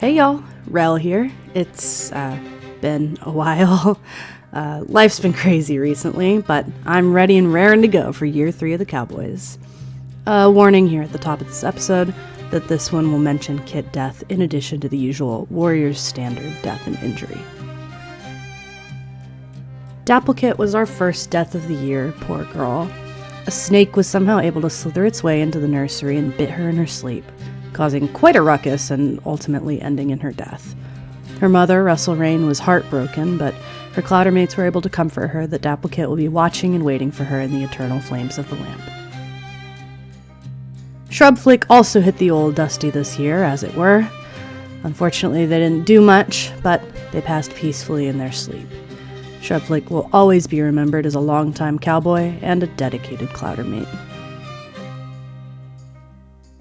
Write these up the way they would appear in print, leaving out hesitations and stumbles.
Hey y'all, Rel here. It's been a while. Life's been crazy recently, but I'm ready and raring to go for year 3 of the Cowboys. Warning here at the top of this episode that this one will mention kit death in addition to the usual Warriors standard death and injury. Dapplecit was our first death of the year, poor girl. A snake was somehow able to slither its way into the nursery and bit her in her sleep, causing quite a ruckus and ultimately ending in her death. Her mother, Russell Rain, was heartbroken, but her Clowder mates were able to comfort her that Dapplecit will be watching and waiting for her in the eternal flames of the lamp. Shrubflick also hit the old dusty this year, as it were. Unfortunately, they didn't do much, but they passed peacefully in their sleep. Shrubflick will always be remembered as a longtime cowboy and a dedicated Clowder mate.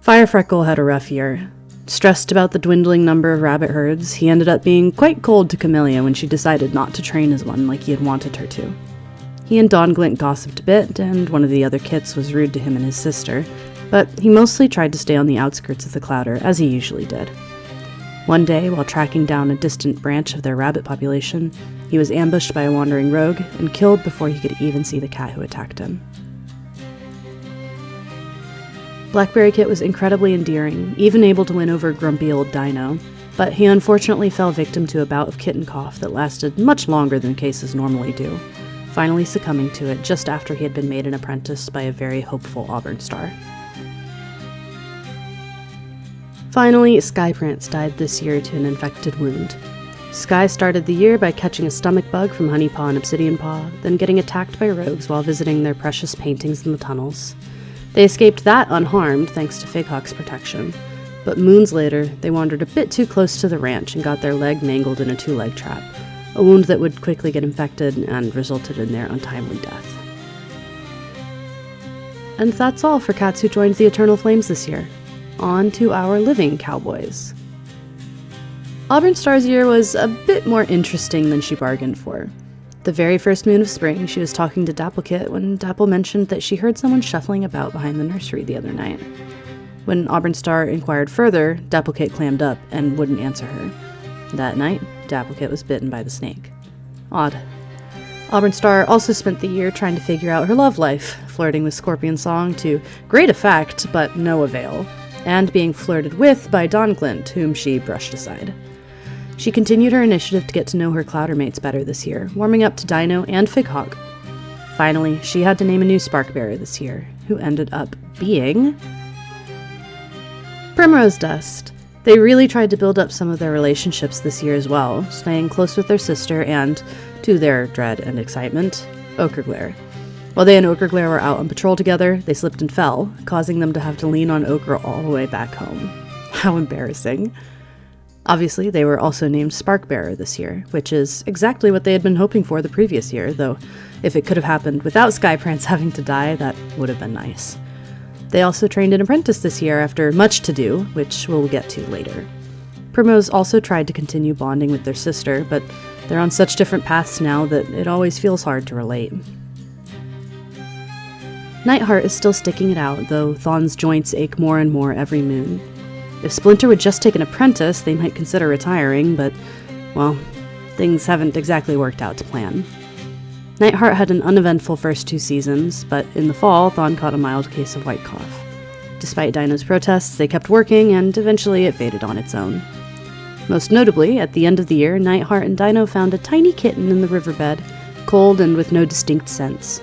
Firefreckle had a rough year. Stressed about the dwindling number of rabbit herds, he ended up being quite cold to Camellia when she decided not to train as one like he had wanted her to. He and Donglint gossiped a bit, and one of the other kits was rude to him and his sister, but he mostly tried to stay on the outskirts of the Clowder, as he usually did. One day, while tracking down a distant branch of their rabbit population, he was ambushed by a wandering rogue and killed before he could even see the cat who attacked him. Blackberry Kit was incredibly endearing, even able to win over grumpy old Dino, but he unfortunately fell victim to a bout of kitten cough that lasted much longer than cases normally do, finally succumbing to it just after he had been made an apprentice by a very hopeful Auburn Star. Finally, Skyprance died this year to an infected wound. Sky started the year by catching a stomach bug from Honeypaw and Obsidian Paw, then getting attacked by rogues while visiting their precious paintings in the tunnels. They escaped that unharmed thanks to Fighawk's protection, but moons later, they wandered a bit too close to the ranch and got their leg mangled in a 2-leg trap, a wound that would quickly get infected and resulted in their untimely death. And that's all for cats who joined the Eternal Flames this year. On to our living cowboys. Auburn Star's year was a bit more interesting than she bargained for. The very first moon of spring, she was talking to Dapplecit when Dapple mentioned that she heard someone shuffling about behind the nursery the other night. When Auburn Star inquired further, Dapplecit clammed up and wouldn't answer her. That night, Dapplecit was bitten by the snake. Odd. Auburn Star also spent the year trying to figure out her love life, flirting with Scorpion Song to great effect, but no avail, and being flirted with by Donglint, whom she brushed aside. She continued her initiative to get to know her Clowder mates better this year, warming up to Dino and Fighawk. Finally, she had to name a new Sparkbearer this year, who ended up being Primrose Dust. They really tried to build up some of their relationships this year as well, staying close with their sister and, to their dread and excitement, Ochreglare. While they and Ochreglare were out on patrol together, they slipped and fell, causing them to have to lean on Ochre all the way back home. How embarrassing. Obviously, they were also named Sparkbearer this year, which is exactly what they had been hoping for the previous year, though if it could have happened without Skyprance having to die, that would have been nice. They also trained an apprentice this year after much to do, which we'll get to later. Primrose also tried to continue bonding with their sister, but they're on such different paths now that it always feels hard to relate. Nightheart is still sticking it out, though Thon's joints ache more and more every moon. If Splinter would just take an apprentice, they might consider retiring, but, well, things haven't exactly worked out to plan. Nightheart had an uneventful first 2 seasons, but in the fall, Thon caught a mild case of white cough. Despite Dino's protests, they kept working, and eventually it faded on its own. Most notably, at the end of the year, Nightheart and Dino found a tiny kitten in the riverbed, cold and with no distinct sense.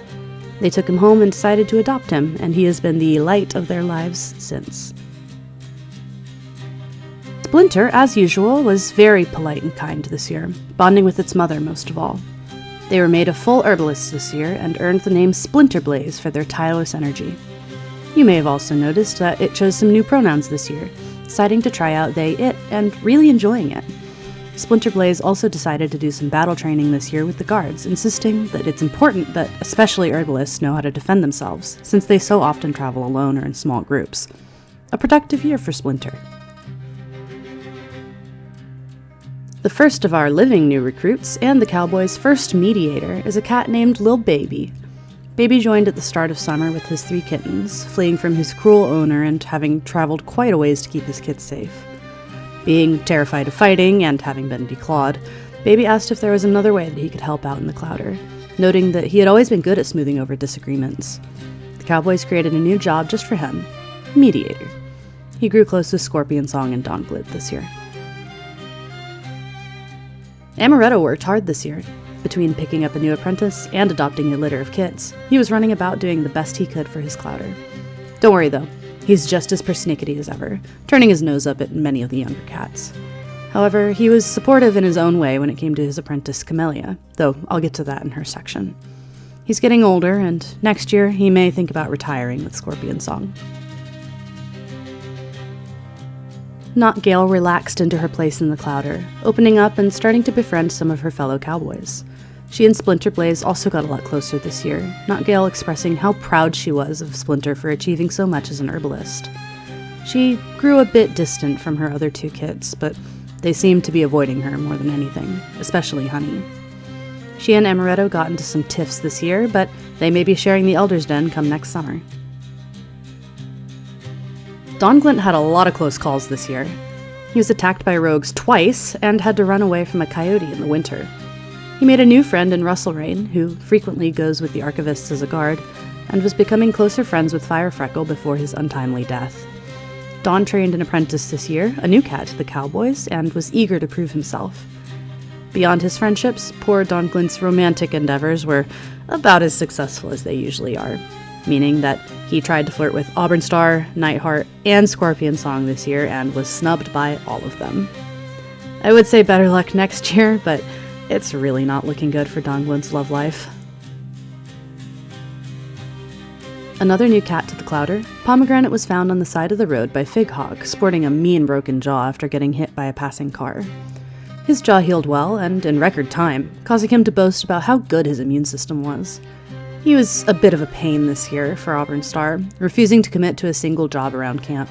They took him home and decided to adopt him, and he has been the light of their lives since. Splinter, as usual, was very polite and kind this year, bonding with its mother most of all. They were made a full herbalist this year and earned the name Splinter Blaze for their tireless energy. You may have also noticed that it chose some new pronouns this year, deciding to try out they, it, and really enjoying it. Splinter Blaze also decided to do some battle training this year with the guards, insisting that it's important that especially herbalists know how to defend themselves, since they so often travel alone or in small groups. A productive year for Splinter. The first of our living new recruits, and the Cowboys' first mediator, is a cat named Lil Baby. Baby joined at the start of summer with his 3 kittens, fleeing from his cruel owner and having traveled quite a ways to keep his kids safe. Being terrified of fighting and having been declawed, Baby asked if there was another way that he could help out in the Clowder, noting that he had always been good at smoothing over disagreements. The Cowboys created a new job just for him, mediator. He grew close with Scorpion Song and Don Glint this year. Amaretto worked hard this year. Between picking up a new apprentice and adopting a litter of kits, he was running about doing the best he could for his Clowder. Don't worry though, he's just as persnickety as ever, turning his nose up at many of the younger cats. However, he was supportive in his own way when it came to his apprentice Camellia, though I'll get to that in her section. He's getting older, and next year he may think about retiring with Scorpion Song. Not Gale relaxed into her place in the Clowder, opening up and starting to befriend some of her fellow cowboys. She and Splinter Blaze also got a lot closer this year, Not Gale expressing how proud she was of Splinter for achieving so much as an herbalist. She grew a bit distant from her other two kids, but they seemed to be avoiding her more than anything, especially Honey. She and Amaretto got into some tiffs this year, but they may be sharing the Elder's Den come next summer. Don Glint had a lot of close calls this year. He was attacked by rogues twice and had to run away from a coyote in the winter. He made a new friend in Russell Rain, who frequently goes with the archivists as a guard, and was becoming closer friends with Firefreckle before his untimely death. Don trained an apprentice this year, a new cat to the Cowboys, and was eager to prove himself. Beyond his friendships, poor Don Glint's romantic endeavors were about as successful as they usually are, meaning that he tried to flirt with Auburn Star, Nightheart, and Scorpion Song this year and was snubbed by all of them. I would say better luck next year, but it's really not looking good for Don Glint's love life. Another new cat to the Clowder, Pomegranate was found on the side of the road by Fighawk, sporting a mean broken jaw after getting hit by a passing car. His jaw healed well, and in record time, causing him to boast about how good his immune system was. He was a bit of a pain this year for Auburn Star, refusing to commit to a single job around camp.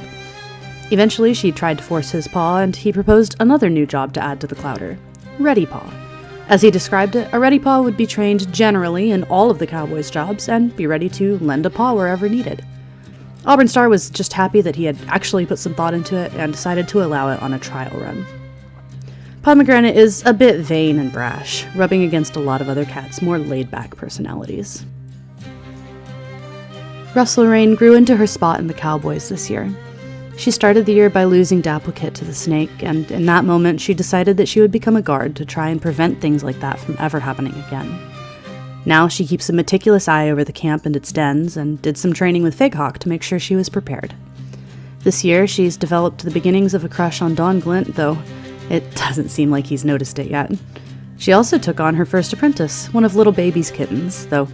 Eventually, she tried to force his paw, and he proposed another new job to add to the Clowder, Ready Paw. As he described it, a Ready Paw would be trained generally in all of the Cowboys' jobs and be ready to lend a paw wherever needed. Auburn Star was just happy that he had actually put some thought into it and decided to allow it on a trial run. Pomegranate is a bit vain and brash, rubbing against a lot of other cats' more laid-back personalities. Russell Rain grew into her spot in the Cowboys this year. She started the year by losing Dapplecate to the snake, and in that moment she decided that she would become a guard to try and prevent things like that from ever happening again. Now she keeps a meticulous eye over the camp and its dens, and did some training with Fighawk to make sure she was prepared. This year she's developed the beginnings of a crush on Don Glint, though it doesn't seem like he's noticed it yet. She also took on her first apprentice, one of Little Baby's kittens, though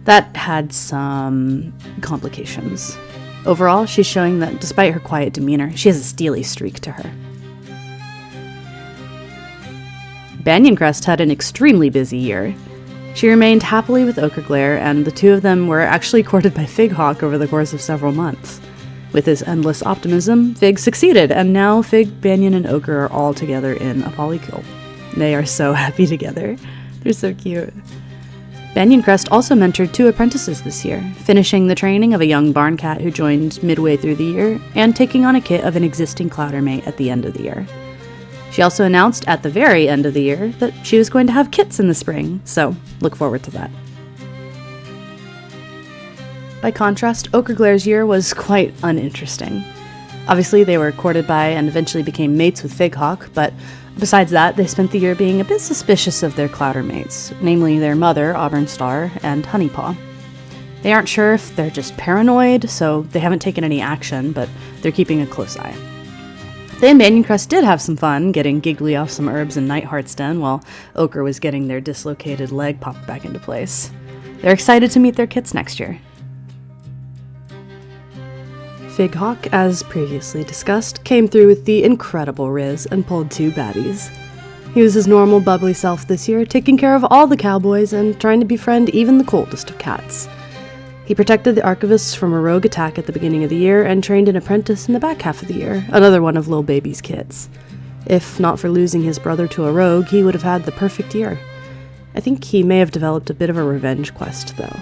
that had some complications. Overall, she's showing that despite her quiet demeanor, she has a steely streak to her. Banyancrest had an extremely busy year. She remained happily with Ochreglare, and the two of them were actually courted by Fighawk over the course of several months. With his endless optimism, Fig succeeded, and now Fig, Banyan, and Ochre are all together in a polycule. They are so happy together. They're so cute. Banyancrest also mentored 2 apprentices this year, finishing the training of a young barn cat who joined midway through the year, and taking on a kit of an existing Clowder mate at the end of the year. She also announced at the very end of the year that she was going to have kits in the spring, so look forward to that. By contrast, Ochreglare's year was quite uninteresting. Obviously, they were courted by and eventually became mates with Fighawk, but besides that, they spent the year being a bit suspicious of their Clowder mates, namely their mother, Auburn Star, and Honeypaw. They aren't sure if they're just paranoid, so they haven't taken any action, but they're keeping a close eye. They and Banyancrest did have some fun, getting giggly off some herbs in Nightheart's den, while Ochre was getting their dislocated leg popped back into place. They're excited to meet their kits next year. Fighawk, as previously discussed, came through with the incredible Riz and pulled 2 baddies. He was his normal bubbly self this year, taking care of all the Cowboys and trying to befriend even the coldest of cats. He protected the archivists from a rogue attack at the beginning of the year and trained an apprentice in the back half of the year, another one of Lil Baby's kits. If not for losing his brother to a rogue, he would have had the perfect year. I think he may have developed a bit of a revenge quest, though.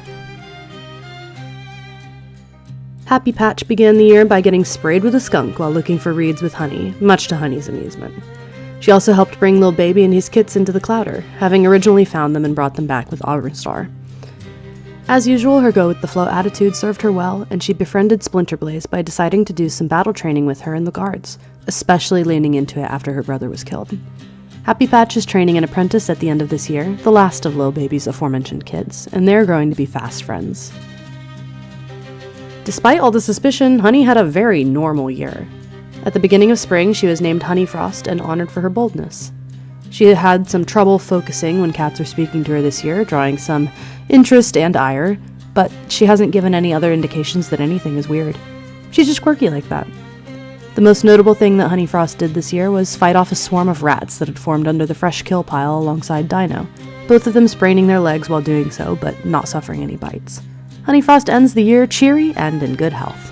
Happy Patch began the year by getting sprayed with a skunk while looking for reeds with Honey, much to Honey's amusement. She also helped bring Lil Baby and his kits into the Clowder, having originally found them and brought them back with Auburnstar. As usual, her go-with-the-flow attitude served her well, and she befriended Splinterblaze by deciding to do some battle training with her in the guards, especially leaning into it after her brother was killed. Happy Patch is training an apprentice at the end of this year, the last of Lil Baby's aforementioned kids, and they're growing to be fast friends. Despite all the suspicion, Honey had a very normal year. At the beginning of spring, she was named Honeyfrost and honored for her boldness. She had some trouble focusing when cats were speaking to her this year, drawing some interest and ire, but she hasn't given any other indications that anything is weird. She's just quirky like that. The most notable thing that Honeyfrost did this year was fight off a swarm of rats that had formed under the fresh kill pile alongside Dino, both of them spraining their legs while doing so, but not suffering any bites. Honeyfrost ends the year cheery and in good health.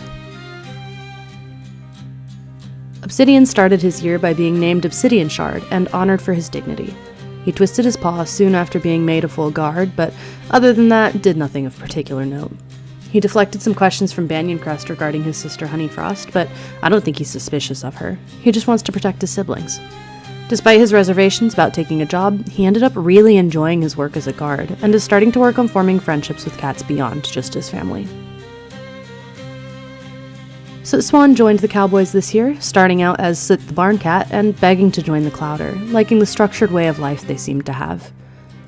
Obsidian started his year by being named Obsidian Shard and honored for his dignity. He twisted his paw soon after being made a full guard, but other than that, did nothing of particular note. He deflected some questions from Banyancrest regarding his sister Honeyfrost, but I don't think he's suspicious of her. He just wants to protect his siblings. Despite his reservations about taking a job, he ended up really enjoying his work as a guard, and is starting to work on forming friendships with cats beyond just his family. Soot Swan joined the Cowboys this year, starting out as Soot the Barn Cat and begging to join the Clowder, liking the structured way of life they seemed to have.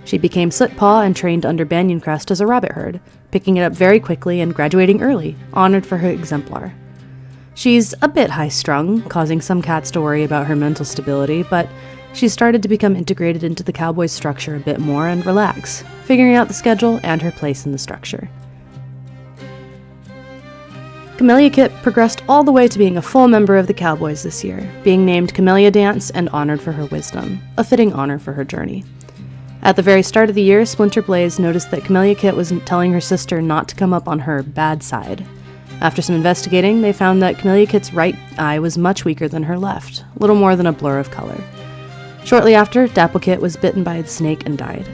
She became Soot Paw and trained under Banyancrest as a rabbit herd, picking it up very quickly and graduating early, honored for her exemplar. She's a bit high-strung, causing some cats to worry about her mental stability, but she's started to become integrated into the Cowboys' structure a bit more and relax, figuring out the schedule and her place in the structure. Camellia Kit progressed all the way to being a full member of the Cowboys this year, being named Camellia Dance and honored for her wisdom, a fitting honor for her journey. At the very start of the year, Splinterblaze noticed that Camellia Kit was telling her sister not to come up on her bad side. After some investigating, they found that Camellia Kit's right eye was much weaker than her left, little more than a blur of color. Shortly after, Dapplecit was bitten by a snake and died.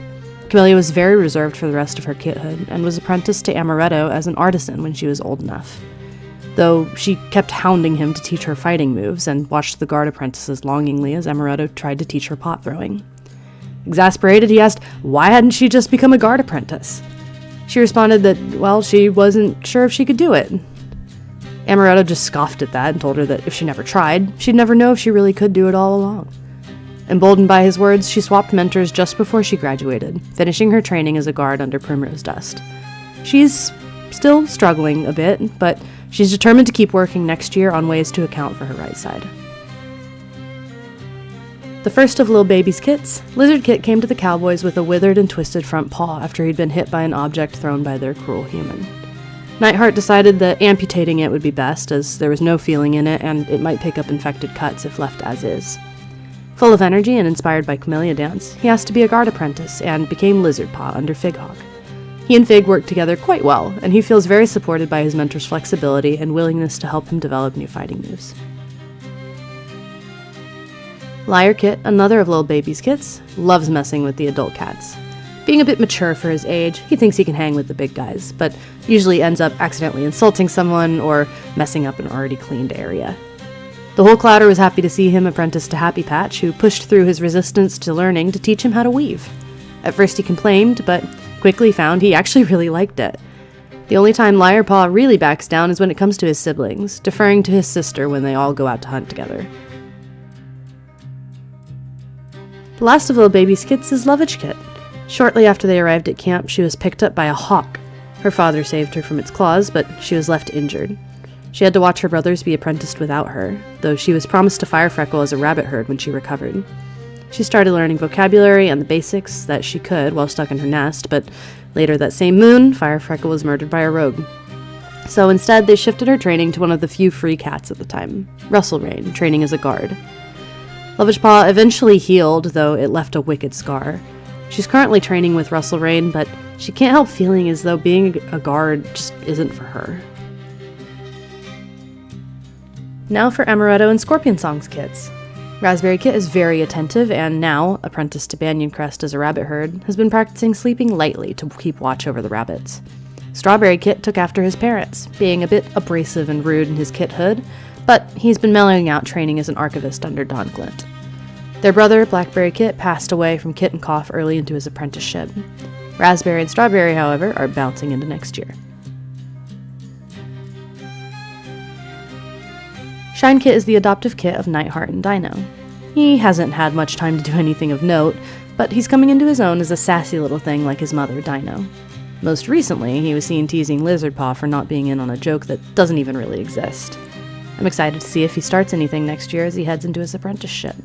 Camellia was very reserved for the rest of her kithood, and was apprenticed to Amaretto as an artisan when she was old enough. Though she kept hounding him to teach her fighting moves, and watched the guard apprentices longingly as Amaretto tried to teach her pot throwing. Exasperated, he asked why hadn't she just become a guard apprentice? She responded that, well, she wasn't sure if she could do it. Amaretto just scoffed at that and told her that if she never tried, she'd never know if she really could do it all along. Emboldened by his words, she swapped mentors just before she graduated, finishing her training as a guard under Primrose Dust. She's still struggling a bit, but she's determined to keep working next year on ways to account for her right side. The first of Lil Baby's kits, Lizard Kit came to the Cowboys with a withered and twisted front paw after he'd been hit by an object thrown by their cruel human. Nightheart decided that amputating it would be best, as there was no feeling in it and it might pick up infected cuts if left as is. Full of energy and inspired by Camellia Dance, he asked to be a guard apprentice and became Lizard Paw under Fighawk. He and Fig work together quite well, and he feels very supported by his mentor's flexibility and willingness to help him develop new fighting moves. Liar Kit, another of Lil Baby's kits, loves messing with the adult cats. Being a bit mature for his age, he thinks he can hang with the big guys, but usually ends up accidentally insulting someone or messing up an already cleaned area. The whole Clowder was happy to see him apprenticed to Happy Patch, who pushed through his resistance to learning to teach him how to weave. At first he complained, but quickly found he actually really liked it. The only time Liar Paw really backs down is when it comes to his siblings, deferring to his sister when they all go out to hunt together. The last of Lil Baby's kits is Lovage Kit. Shortly after they arrived at camp, she was picked up by a hawk. Her father saved her from its claws, but she was left injured. She had to watch her brothers be apprenticed without her, though she was promised to Firefreckle as a rabbit herd when she recovered. She started learning vocabulary and the basics that she could while stuck in her nest, but later that same moon, Firefreckle was murdered by a rogue. So instead, they shifted her training to one of the few free cats at the time, Russellrain, training as a guard. Lovage Paw eventually healed, though it left a wicked scar. She's currently training with Russellrain, but she can't help feeling as though being a guard just isn't for her. Now for Amaretto and Scorpion Song's kits. Raspberry Kit is very attentive and now, apprenticed to Banyancrest as a rabbit herd, has been practicing sleeping lightly to keep watch over the rabbits. Strawberry Kit took after his parents, being a bit abrasive and rude in his kithood, but he's been mellowing out training as an archivist under Don Glint. Their brother, Blackberry Kit, passed away from kitten cough early into his apprenticeship. Raspberry and Strawberry, however, are bouncing into next year. Shine Kit is the adoptive kit of Nightheart and Dino. He hasn't had much time to do anything of note, but he's coming into his own as a sassy little thing like his mother, Dino. Most recently, he was seen teasing Lizardpaw for not being in on a joke that doesn't even really exist. I'm excited to see if he starts anything next year as he heads into his apprenticeship.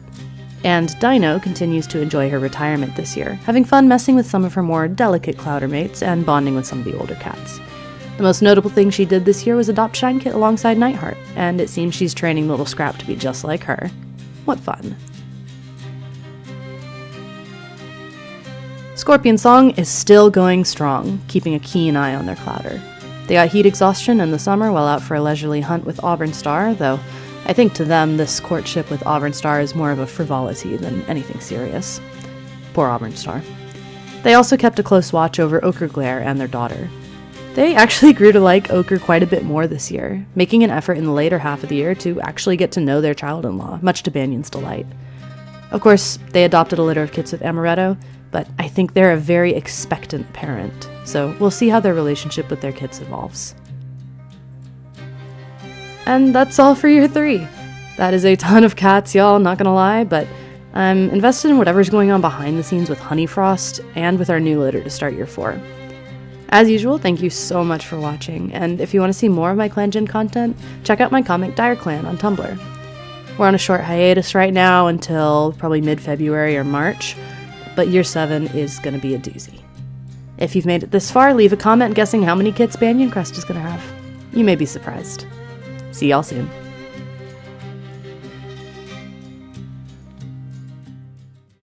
And Dino continues to enjoy her retirement this year, having fun messing with some of her more delicate Clowder mates and bonding with some of the older cats. The most notable thing she did this year was adopt Shine Kit alongside Nightheart, and it seems she's training Little Scrap to be just like her. What fun. Scorpion Song is still going strong, keeping a keen eye on their Clowder. They got heat exhaustion in the summer while out for a leisurely hunt with Auburn Star, though I think to them this courtship with Auburn Star is more of a frivolity than anything serious. Poor Auburn Star. They also kept a close watch over Ochre Glare and their daughter. They actually grew to like Ochre quite a bit more this year, making an effort in the later half of the year to actually get to know their child-in-law, much to Banyan's delight. Of course, they adopted a litter of kits with Amaretto, but I think they're a very expectant parent, so we'll see how their relationship with their kits evolves. And that's all for year 3. That is a ton of cats, y'all, not gonna lie, but I'm invested in whatever's going on behind the scenes with Honeyfrost and with our new litter to start year 4. As usual, thank you so much for watching, and if you want to see more of my Clan Gen content, check out my comic Dire Clan on Tumblr. We're on a short hiatus right now until probably mid-February or March, but year 7 is going to be a doozy. If you've made it this far, leave a comment guessing how many kits Banyan Crest is going to have. You may be surprised. See y'all soon.